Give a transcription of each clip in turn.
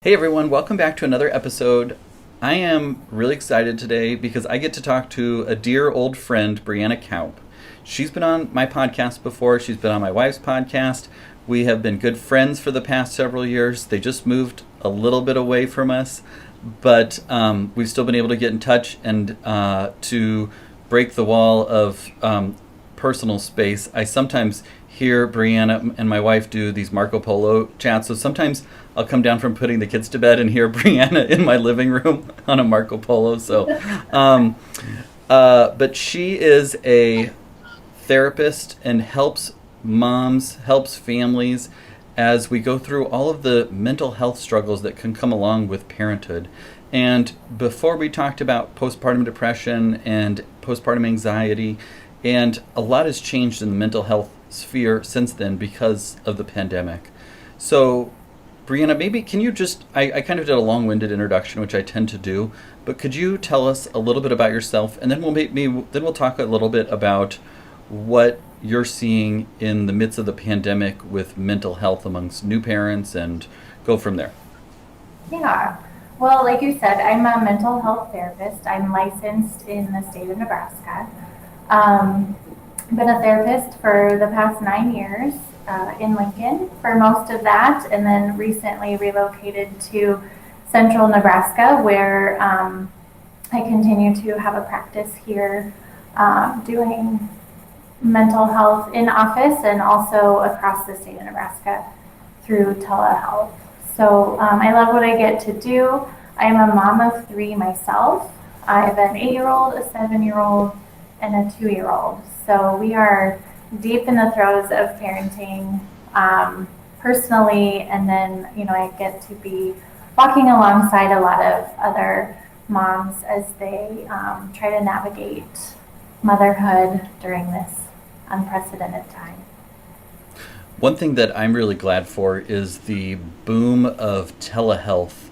Hey everyone, welcome back to another episode. I am really excited today because I get to talk to a dear old friend, Breanna Kaup. She's been on my podcast before, she's been on my wife's podcast. We have been good friends for the past several years. They just moved a little bit away from us, but we've still been able to get in touch and to break the wall of personal space. I sometimes hear Breanna and my wife do these Marco Polo chats, so sometimes I'll come down from putting the kids to bed and hear Breanna in my living room on a Marco Polo. But she is a therapist and helps moms, helps families as we go through all of the mental health struggles that can come along with parenthood. And before we talked about postpartum depression and postpartum anxiety, and a lot has changed in the mental health sphere since then because of the pandemic. So Breanna, maybe can you just, I kind of did a long-winded introduction, which I tend to do, but could you tell us a little bit about yourself, and then we'll talk a little bit about what you're seeing in the midst of the pandemic with mental health amongst new parents, and go from there. Yeah. Well, like you said, I'm a mental health therapist. I'm licensed in the state of Nebraska. Been a therapist for the past 9 years in Lincoln for most of that, and then recently relocated to central Nebraska where I continue to have a practice here doing mental health in office and also across the state of Nebraska through telehealth. So I love what I get to do. I am a mom of three myself. I have an 8-year-old, a 7-year-old, and a 2-year-old. So we are deep in the throes of parenting personally, and then I get to be walking alongside a lot of other moms as they try to navigate motherhood during this unprecedented time. One thing that I'm really glad for is the boom of telehealth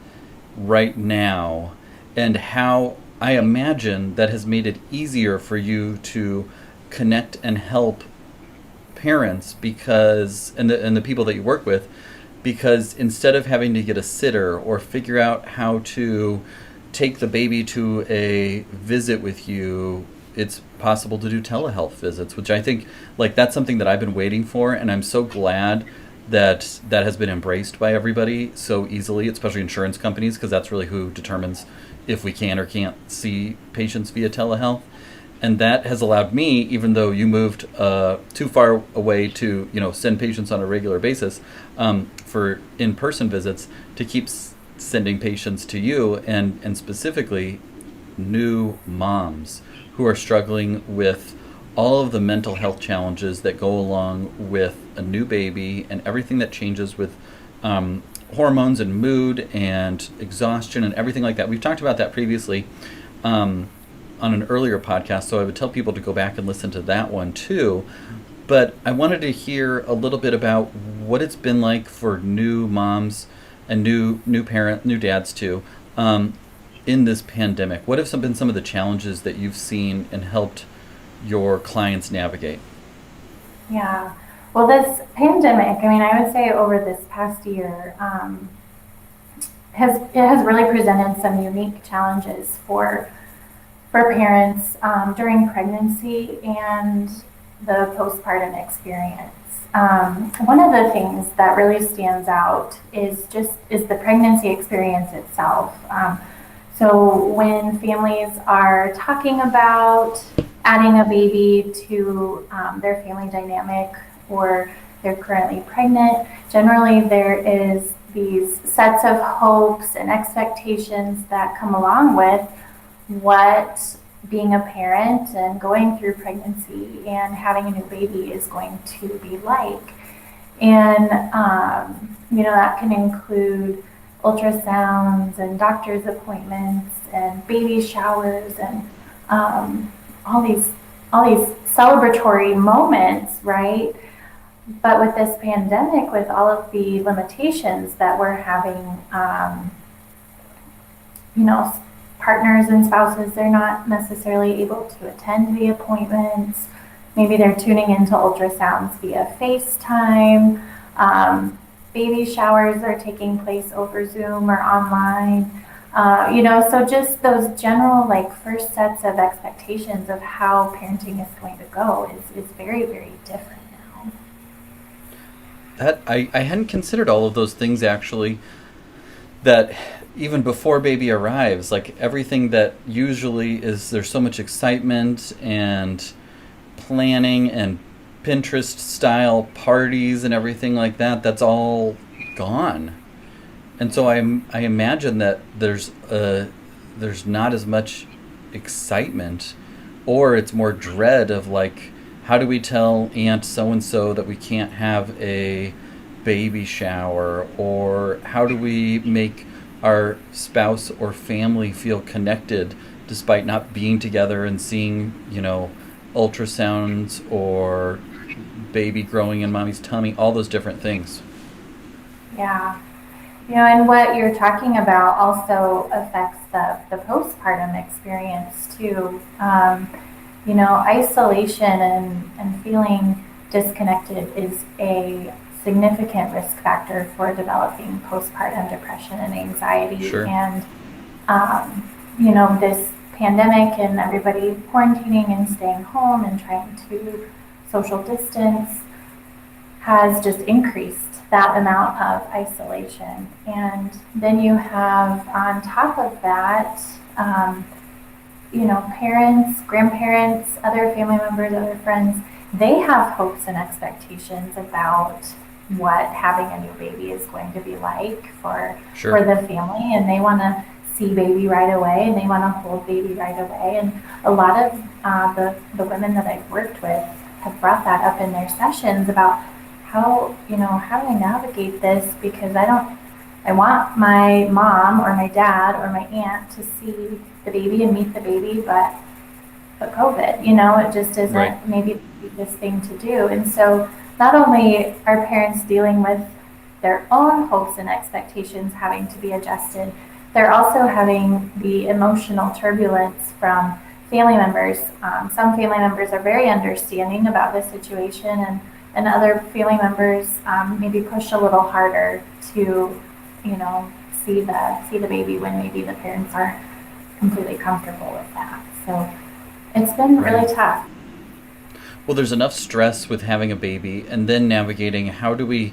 right now, and how I imagine that has made it easier for you to connect and help parents because and the people that you work with, because instead of having to get a sitter or figure out how to take the baby to a visit with you, it's possible to do telehealth visits, which I think that's something that I've been waiting for, and I'm so glad that that has been embraced by everybody so easily, especially insurance companies, because that's really who determines if we can or can't see patients via telehealth. And that has allowed me, even though you moved too far away to send patients on a regular basis for in-person visits, to keep sending patients to you, and specifically new moms who are struggling with all of the mental health challenges that go along with a new baby and everything that changes with hormones and mood and exhaustion and everything like that. We've talked about that previously on an earlier podcast, so I would tell people to go back and listen to that one too. But I wanted to hear a little bit about what it's been like for new moms and new dads too, in this pandemic. What have been some of the challenges that you've seen and helped your clients navigate? Yeah. Well, this pandemic, I would say over this past year, has really presented some unique challenges for parents during pregnancy and the postpartum experience. One of the things that really stands out is the pregnancy experience itself. So when families are talking about adding a baby to their family dynamic, or they're currently pregnant, generally there is these sets of hopes and expectations that come along with what being a parent and going through pregnancy and having a new baby is going to be like. And, that can include ultrasounds and doctor's appointments and baby showers and all these celebratory moments, right? But with this pandemic, with all of the limitations that we're having, partners and spouses, they're not necessarily able to attend the appointments. Maybe they're tuning into ultrasounds via FaceTime. baby showers are taking place over Zoom or online. So just those general like first sets of expectations of how parenting is going to go is very, very different now. That I hadn't considered all of those things actually. That even before baby arrives, like everything that usually is, there's so much excitement and planning and Pinterest style parties and everything like that. That's all gone. And so I imagine that there's not as much excitement, or it's more dread of like, how do we tell Aunt so and so that we can't have a baby shower, or how do we make our spouse or family feel connected despite not being together and seeing, ultrasounds or baby growing in mommy's tummy, all those different things. Yeah. And what you're talking about also affects the postpartum experience too. Isolation and feeling disconnected is a significant risk factor for developing postpartum depression and anxiety. Sure. And, this pandemic and everybody quarantining and staying home and trying to social distance has just increased that amount of isolation. And then you have on top of that, parents, grandparents, other family members, other friends, they have hopes and expectations about what having a new baby is going to be like for the family, and they want to see baby right away, and they want to hold baby right away. And a lot of the women that I've worked with have brought that up in their sessions about how do I navigate this, because I want my mom or my dad or my aunt to see the baby and meet the baby, but COVID, it just isn't maybe the easiest thing to do. And so not only are parents dealing with their own hopes and expectations having to be adjusted, they're also having the emotional turbulence from family members. Some family members are very understanding about the situation, and other family members maybe push a little harder to, see the baby when maybe the parents aren't completely comfortable with that. So it's been really tough. Well, there's enough stress with having a baby, and then navigating how do we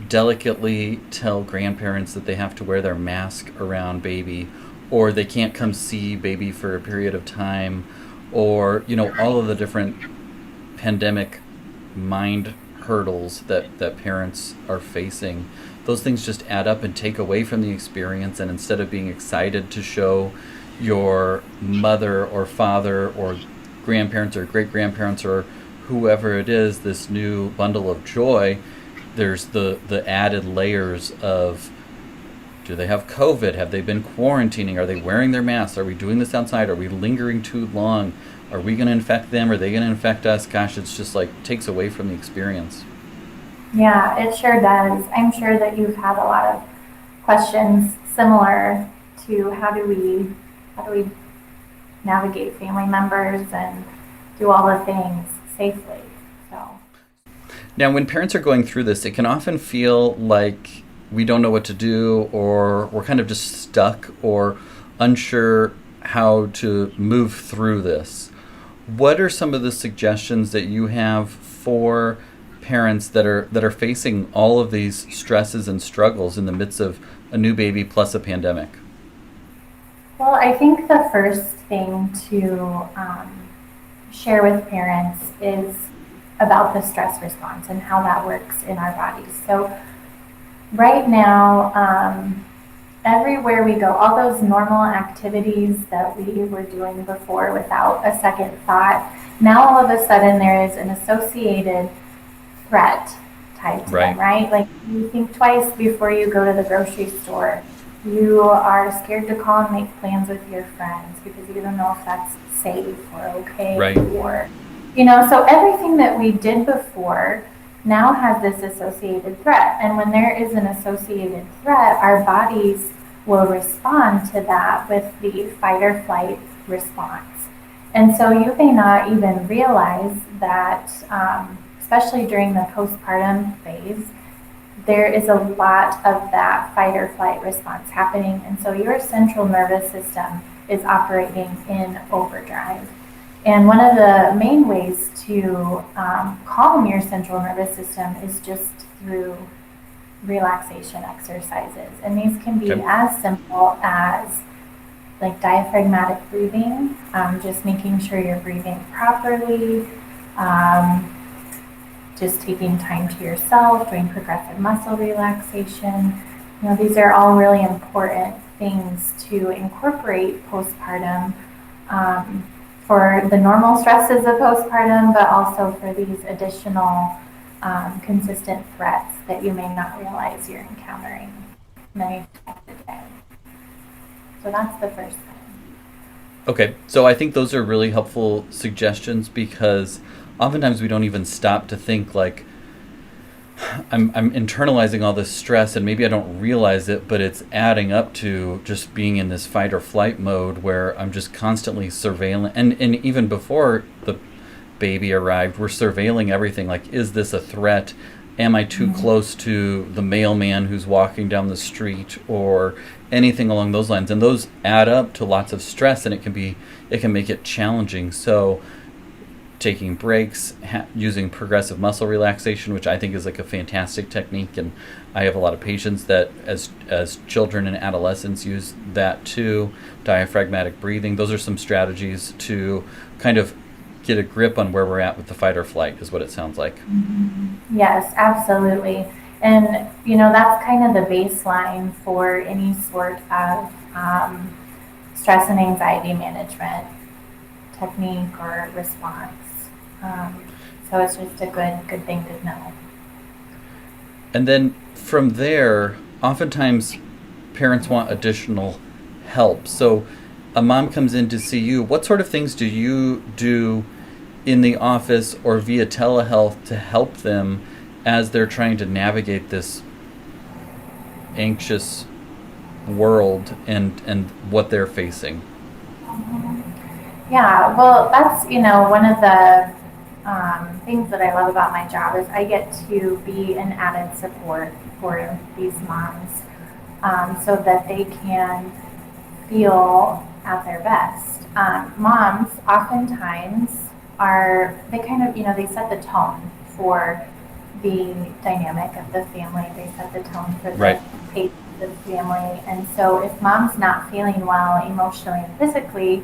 delicately tell grandparents that they have to wear their mask around baby, or they can't come see baby for a period of time, or all of the different pandemic mind hurdles that parents are facing. Those things just add up and take away from the experience, and instead of being excited to show your mother or father or grandparents or great grandparents or whoever it is this new bundle of joy, there's the added layers of, do they have COVID? Have they been quarantining? Are they wearing their masks? Are we doing this outside? Are we lingering too long? Are we going to infect them? Are they going to infect us? Gosh, it's just like takes away from the experience. Yeah, it sure does. I'm sure that you've had a lot of questions similar to how do we navigate family members and do all the things safely. So now, when parents are going through this, it can often feel like we don't know what to do, or we're kind of just stuck or unsure how to move through this. What are some of the suggestions that you have for parents that are facing all of these stresses and struggles in the midst of a new baby plus a pandemic? Well, I think the first thing to share with parents is about the stress response and how that works in our bodies. So right now, everywhere we go, all those normal activities that we were doing before without a second thought, now all of a sudden there is an associated threat tied to them, right? Like you think twice before you go to the grocery store. You are scared to call and make plans with your friends because you don't know if that's safe or okay. Right. Or, so everything that we did before now has this associated threat. And when there is an associated threat, our bodies will respond to that with the fight or flight response. And so you may not even realize that, especially during the postpartum phase, there is a lot of that fight or flight response happening. And so your central nervous system is operating in overdrive. And one of the main ways to calm your central nervous system is just through relaxation exercises. And these can be as simple as like diaphragmatic breathing, just making sure you're breathing properly, just taking time to yourself, doing progressive muscle relaxation. These are all really important things to incorporate postpartum, for the normal stresses of postpartum, but also for these additional consistent threats that you may not realize you're encountering many times a day. So that's the first thing. Okay, so I think those are really helpful suggestions, because oftentimes we don't even stop to think like, I'm internalizing all this stress and maybe I don't realize it, but it's adding up to just being in this fight or flight mode where I'm just constantly surveilling. And even before the baby arrived, we're surveilling everything. Like, is this a threat? Am I too close to the mailman who's walking down the street, or anything along those lines? And those add up to lots of stress, and it can make it challenging. So taking breaks, using progressive muscle relaxation, which I think is like a fantastic technique, and I have a lot of patients that as children and adolescents use that too. Diaphragmatic breathing, those are some strategies to kind of get a grip on where we're at with the fight or flight, is what it sounds like. Yes, absolutely. And that's kind of the baseline for any sort of stress and anxiety management technique or response. So it's just a good thing to know. And then from there, oftentimes parents want additional help. So a mom comes in to see you. What sort of things do you do in the office or via telehealth to help them as they're trying to navigate this anxious world and what they're facing? Yeah, well, that's one of the things that I love about my job is I get to be an added support for these moms, so that they can feel at their best. Moms oftentimes they kind of, they set the tone for the dynamic of the family. They set the tone for the pace of the family. And so if mom's not feeling well emotionally and physically,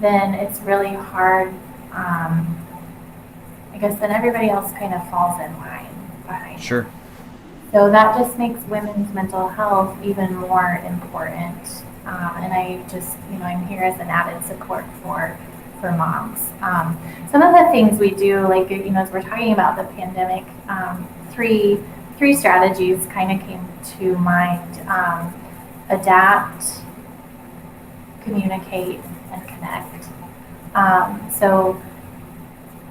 then it's really hard. I guess then everybody else kind of falls in line behind. Sure. So that just makes women's mental health even more important. And I just, I'm here as an added support for moms. Some of the things we do, like, as we're talking about the pandemic, three strategies kind of came to mind. Adapt, communicate, and connect. So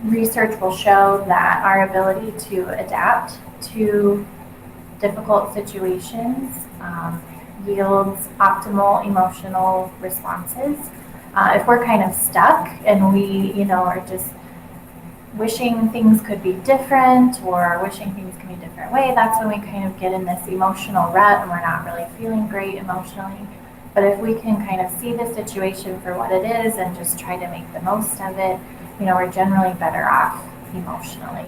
research will show that our ability to adapt to difficult situations yields optimal emotional responses. If we're kind of stuck and we, are just wishing things could be different or wishing things can be a different way, that's when we kind of get in this emotional rut and we're not really feeling great emotionally. But if we can kind of see the situation for what it is and just try to make the most of it, we're generally better off emotionally.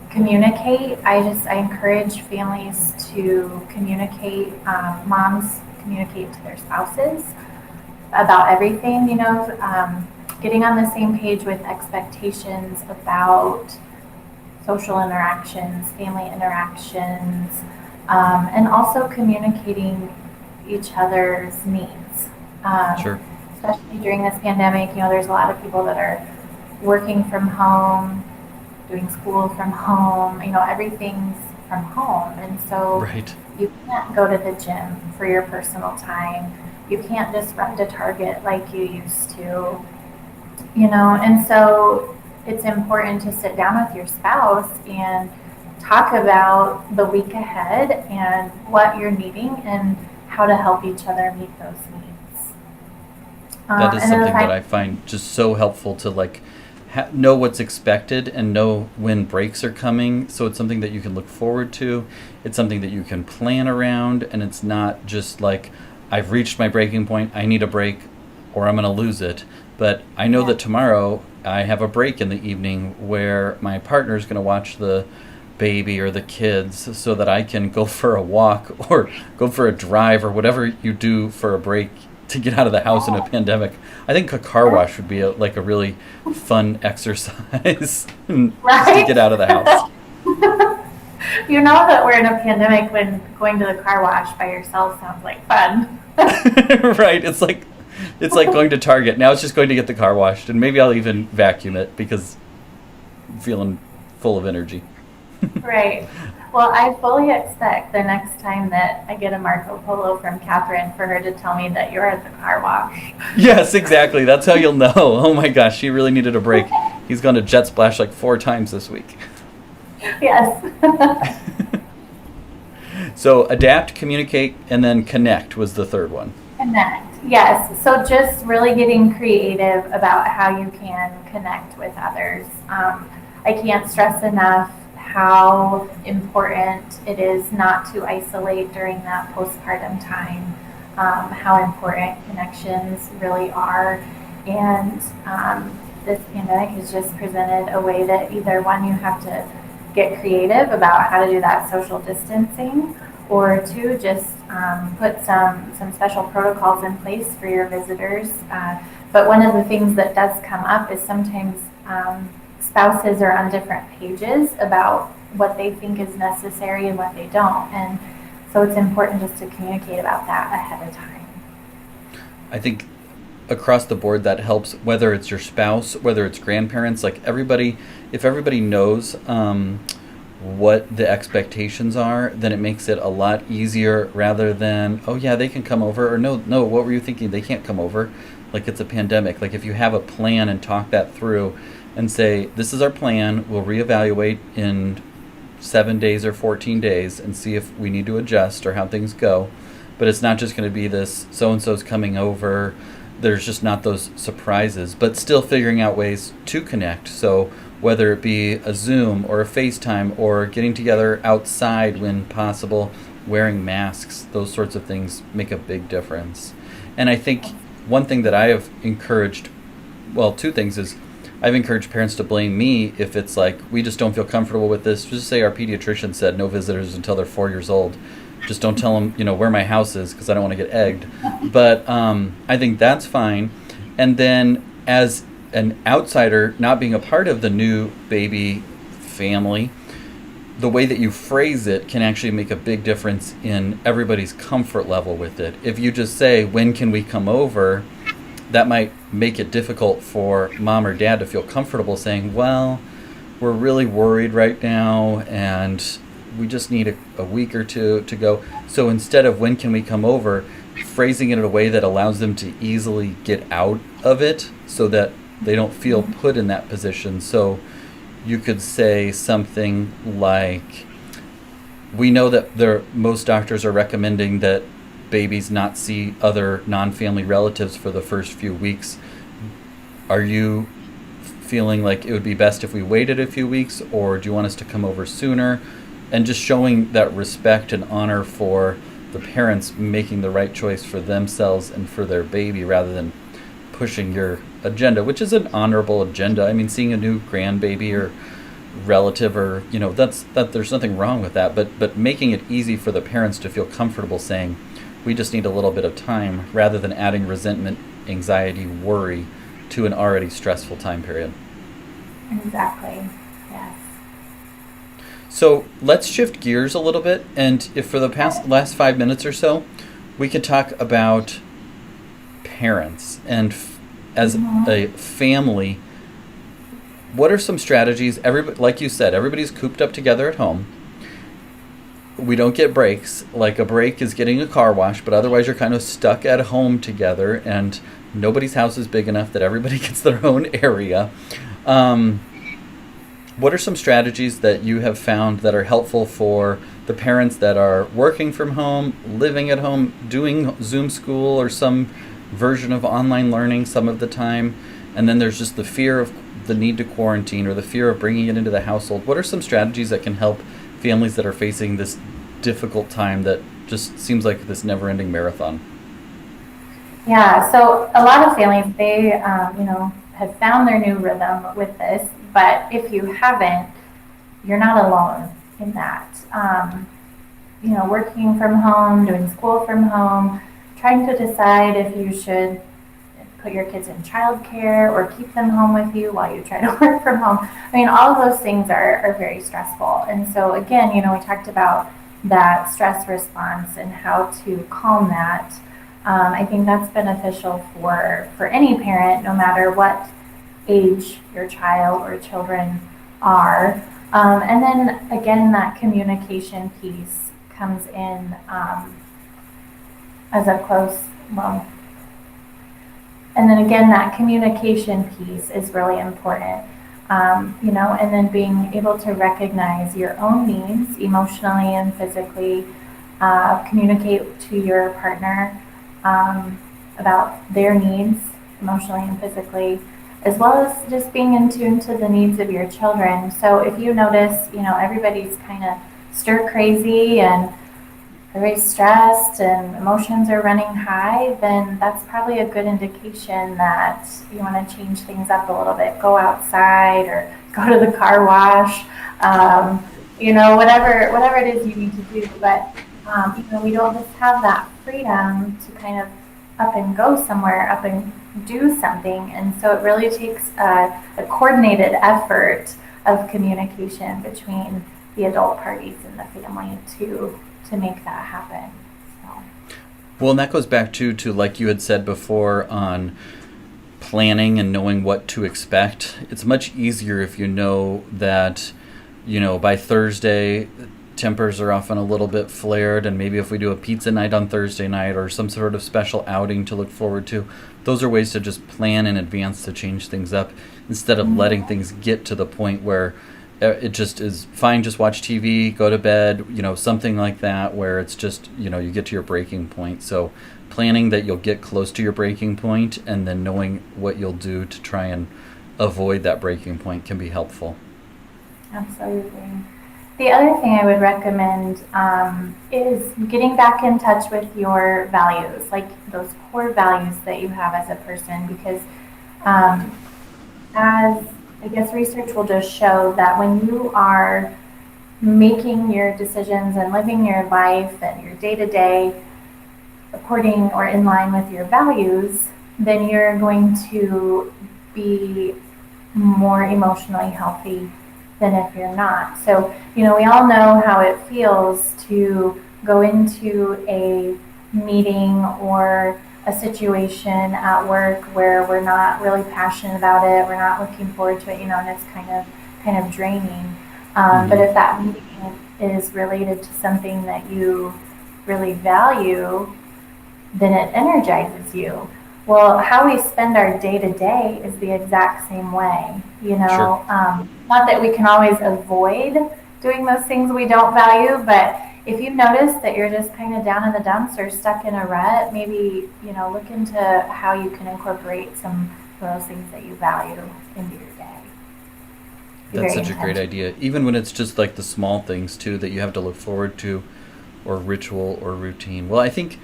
Communicate. I encourage families to communicate. Moms communicate to their spouses about everything. Getting on the same page with expectations about social interactions, family interactions, and also communicating each other's needs. Sure. Especially during this pandemic, there's a lot of people that are working from home, doing school from home, everything's from home. And so you can't go to the gym for your personal time. You can't just run to Target like you used to, and so it's important to sit down with your spouse and talk about the week ahead and what you're needing and how to help each other meet those needs. That is something that I find just so helpful, to like know what's expected and know when breaks are coming, so it's something that you can look forward to. It's something that you can plan around, and it's not just like, I've reached my breaking point, I need a break, or I'm going to lose it. But I know that tomorrow I have a break in the evening where my partner's going to watch the baby or the kids, so that I can go for a walk or go for a drive or whatever you do for a break to get out of the house in a pandemic. I think a car wash would be a really fun exercise to get out of the house. You know that we're in a pandemic when going to the car wash by yourself sounds like fun. Right. It's like going to Target. Now it's just going to get the car washed, and maybe I'll even vacuum it because I'm feeling full of energy. Right. Well, I fully expect the next time that I get a Marco Polo from Catherine for her to tell me that you're at the car wash. Yes, exactly. That's how you'll know. Oh my gosh, she really needed a break. He's gone to Jet Splash like 4 times this week. Yes. So adapt, communicate, and then connect was the third one. Connect. Yes. So just really getting creative about how you can connect with others. I can't stress enough how important it is not to isolate during that postpartum time, how important connections really are. And this pandemic has just presented a way that either one, you have to get creative about how to do that social distancing, or two, just put some special protocols in place for your visitors. But one of the things that does come up is sometimes spouses are on different pages about what they think is necessary and what they don't. And so it's important just to communicate about that ahead of time. I think across the board that helps, whether it's your spouse, whether it's grandparents, like everybody, if everybody knows what the expectations are, then it makes it a lot easier, rather than, oh yeah, they can come over, or no, what were you thinking, they can't come over, like it's a pandemic. Like if you have a plan and talk that through and say, this is our plan, we'll reevaluate in 7 days or 14 days and see if we need to adjust or how things go. But it's not just going to be this, so-and-so's coming over, there's just not those surprises, but still figuring out ways to connect. So whether it be a Zoom or a FaceTime or getting together outside when possible, wearing masks, those sorts of things make a big difference. And I think one thing that I have encouraged, well, two things is, I've encouraged parents to blame me if it's like, we just don't feel comfortable with this. Just say our pediatrician said no visitors until they're 4 years old. Just don't tell them, where my house is, because I don't want to get egged. But I think that's fine. And then as an outsider, not being a part of the new baby family, the way that you phrase it can actually make a big difference in everybody's comfort level with it. If you just say, when can we come over, that might make it difficult for mom or dad to feel comfortable saying, well, we're really worried right now and we just need a week or two to go. So instead of when can we come over, phrasing it in a way that allows them to easily get out of it so that they don't feel put in that position. So you could say something like, we know that most doctors are recommending that babies not see other non-family relatives for the first few weeks. Are you feeling like it would be best if we waited a few weeks, or do you want us to come over sooner? And just showing that respect and honor for the parents making the right choice for themselves and for their baby, rather than pushing your agenda, which is an honorable agenda. I mean, seeing a new grandbaby or relative, or that there's nothing wrong with that, but making it easy for the parents to feel comfortable saying, we just need a little bit of time, rather than adding resentment, anxiety, worry to an already stressful time period. Exactly. Yes. So let's shift gears a little bit, and if for the last 5 minutes or so, we could talk about parents and as a family. What are some strategies? Everybody, like you said, everybody's cooped up together at home. We don't get breaks. Like a break is getting a car wash, but otherwise you're kind of stuck at home together, and nobody's house is big enough that everybody gets their own area. What are some strategies that you have found that are helpful for the parents that are working from home, living at home, doing Zoom school or some version of online learning some of the time, and then there's just the fear of the need to quarantine or the fear of bringing it into the household. What are some strategies that can help families that are facing this difficult time that just seems like this never-ending marathon? Yeah, so a lot of families, they, have found their new rhythm with this, but if you haven't, you're not alone in that. Working from home, doing school from home, trying to decide if you should put your kids in childcare or keep them home with you while you try to work from home. I mean, all of those things are very stressful. And so again, we talked about that stress response and how to calm that. I think that's beneficial for any parent, no matter what age your child or children are. And then again, that communication piece comes in as a close, well, and then again, that communication piece is really important. And then being able to recognize your own needs emotionally and physically, communicate to your partner about their needs emotionally and physically, as well as just being in tune to the needs of your children. So if you notice, everybody's kind of stir crazy and everybody's stressed and emotions are running high, then that's probably a good indication that you want to change things up a little bit. Go outside or go to the car wash, whatever it is you need to do. But, we don't just have that freedom to kind of up and go somewhere, up and do something. And so it really takes a coordinated effort of communication between the adult parties in the family to make that happen. So. Well, and that goes back to like you had said before on planning and knowing what to expect. It's much easier if you know that, by Thursday, tempers are often a little bit flared, and maybe if we do a pizza night on Thursday night or some sort of special outing to look forward to, those are ways to just plan in advance to change things up instead of letting things get to the point where it just is fine, just watch TV, go to bed, something like that, where it's just, you get to your breaking point. So planning that you'll get close to your breaking point and then knowing what you'll do to try and avoid that breaking point can be helpful. Absolutely. The other thing I would recommend is getting back in touch with your values, like those core values that you have as a person, because as I guess research will just show that when you are making your decisions and living your life and your day-to-day according or in line with your values, then you're going to be more emotionally healthy than if you're not. So, we all know how it feels to go into a meeting or a situation at work where we're not really passionate about it, we're not looking forward to it, and it's kind of draining. But if that meeting is related to something that you really value, then it energizes you. Well, how we spend our day-to-day is the exact same way, Sure. Not that we can always avoid doing those things we don't value, but if you notice that you're just kind of down in the dumps or stuck in a rut, maybe, look into how you can incorporate some of those things that you value into your day. That's such a great idea. Even when it's just like the small things, too, that you have to look forward to, or ritual or routine. Well, I think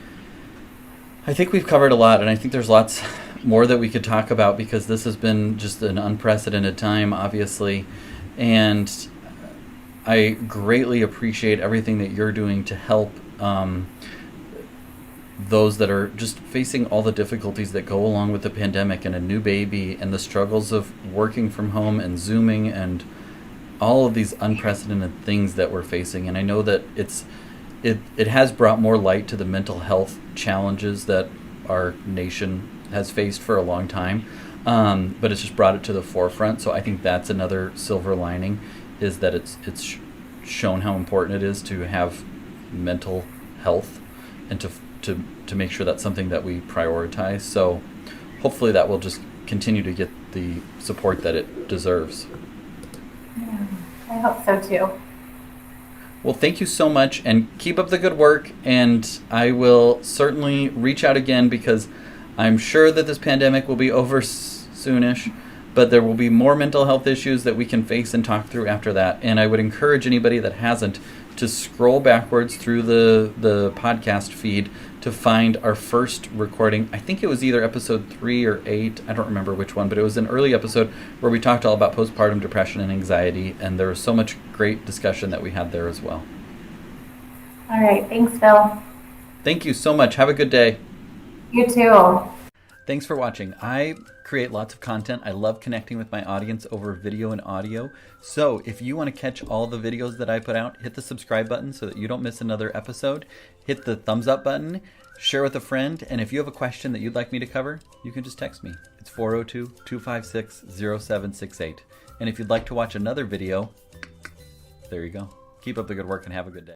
we've covered a lot, and I think there's lots more that we could talk about because this has been just an unprecedented time, obviously. And I greatly appreciate everything that you're doing to help those that are just facing all the difficulties that go along with the pandemic and a new baby and the struggles of working from home and Zooming and all of these unprecedented things that we're facing. And I know that it has brought more light to the mental health challenges that our nation has faced for a long time, but it's just brought it to the forefront. So I think that's another silver lining, is that it's shown how important it is to have mental health and to make sure that's something that we prioritize. So hopefully that will just continue to get the support that it deserves. Yeah, I hope so too. Well, thank you so much, and keep up the good work, and I will certainly reach out again because I'm sure that this pandemic will be over soonish. But there will be more mental health issues that we can face and talk through after that. And I would encourage anybody that hasn't to scroll backwards through the podcast feed to find our first recording. I think it was either episode 3 or 8. I don't remember which one, but it was an early episode where we talked all about postpartum depression and anxiety. And there was so much great discussion that we had there as well. All right. Thanks, Phil. Thank you so much. Have a good day. You too. Thanks for watching. I create lots of content. I love connecting with my audience over video and audio. So if you want to catch all the videos that I put out, hit the subscribe button so that you don't miss another episode. Hit the thumbs up button, share with a friend, and if you have a question that you'd like me to cover, you can just text me. It's 402-256-0768. And if you'd like to watch another video, there you go. Keep up the good work and have a good day.